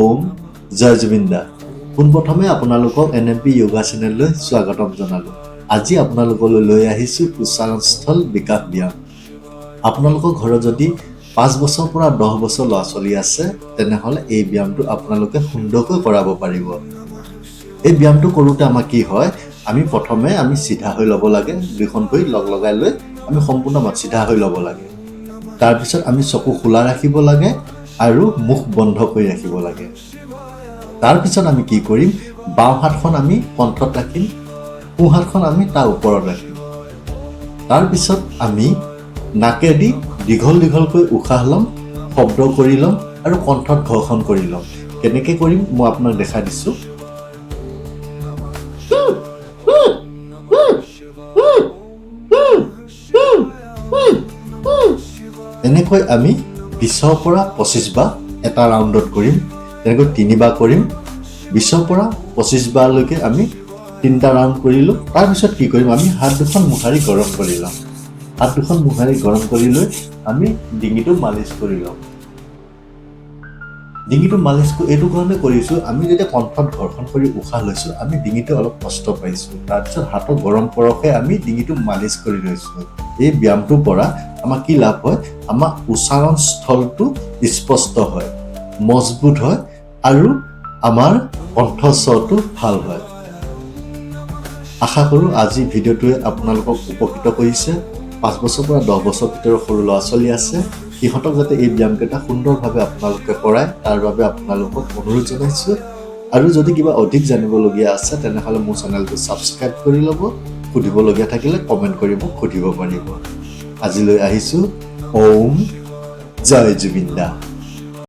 ওম জয় জুবিন্দা। পোনপ্ৰথমে আপোনালোকক NMP যোগা চেনেললৈ স্বাগতম জনালোঁ। আজি আপোনালোকলৈ লৈ আহিছোঁ উচ্চাৰণস্থল বিকাশ ব্যায়াম। আপোনালোকৰ ঘৰত যদি 5 বছৰৰ পৰা 10 বছৰ ল'ৰা ছোৱালী আছে তেনেহ'লে এই ব্যায়ামটো আপোনালোকে সুন্দৰকৈ কৰাব পাৰিব। এই ব্যায়ামটো কৰোঁতে আমাৰ কি হয়, আমি প্ৰথমে চিধা হৈ ল'ব লাগে, দুইখন ভৰি লগাই লৈ আমি সম্পূৰ্ণ চিধা হৈ ল'ব লাগে। তাৰপিছত আমি চকু খোলা ৰাখিব লাগে আৰু মুখ বন্ধ কৰি ৰাখিব লাগে। তাৰপিছত আমি কি কৰিম, বাওঁ হাতখন আমি কণ্ঠত ৰাখিম, সোঁ হাতখন আমি তাৰ ওপৰত ৰাখিম। তাৰপিছত আমি নাকেদি দীঘলকৈ উশাহ ল'ম, শব্দ কৰি ল'ম আৰু কণ্ঠত ঘৰ্ষণ কৰি ল'ম। কেনেকৈ কৰিম মই আপোনাক দেখাই দিছোঁ। এনেকৈ আমি 20ৰ পৰা 25 বাৰ এটা ৰাউণ্ডত কৰিম। তেনেকৈ 3 বাৰ কৰিম। 20ৰ পৰা 25 বাৰলৈকে আমি 3টা ৰাউণ্ড কৰিলোঁ। তাৰপিছত কি কৰিম, আমি হাত দুখন মোহাৰি গৰম কৰি ল'ম। হাত দুখন মোহাৰি গৰম কৰি লৈ আমি ডিঙিটো মালিচ কৰি ল'ম। ডিঙিটো মালিচ এইটো কাৰণে কৰিছোঁ, আমি যেতিয়া কণ্ঠত ঘৰ্ষণ কৰি উশাহ লৈছোঁ আমি ডিঙিটো অলপ কষ্ট পাইছোঁ। তাৰপিছত হাতৰ গৰম পৰশে আমি ডিঙিটো মালিচ কৰি লৈছোঁ। এই ব্যায়ামটোৰ পৰা আমাৰ কি লাভ হয়, আমাৰ উচ্চাৰণ স্থলটো স্পষ্ট হয়, মজবুত হয় আৰু আমাৰ কণ্ঠস্বৰটো ভাল হয়। আশা কৰোঁ আজি ভিডিঅ'টোৱে আপোনালোকক উপকৃত কৰিছে। 5 বছৰৰ পৰা 10 বছৰ ভিতৰৰ সৰু ল'ৰা ছোৱালী আছে, সিহঁতক যাতে এই ব্যায়ামকেইটা সুন্দৰভাৱে আপোনালোকে কৰায় তাৰ বাবে আপোনালোকক অনুৰোধ জনাইছোঁ। আৰু যদি কিবা অধিক জানিবলগীয়া আছে তেনেহ'লে মোৰ চেনেলটো ছাবস্ক্ৰাইব কৰি ল'ব। সুধিবলগীয়া থাকিলে কমেণ্ট কৰি মোক সুধিব পাৰিব। আজিলৈ আহিছোঁ। ওম জয় জুবিন্দা।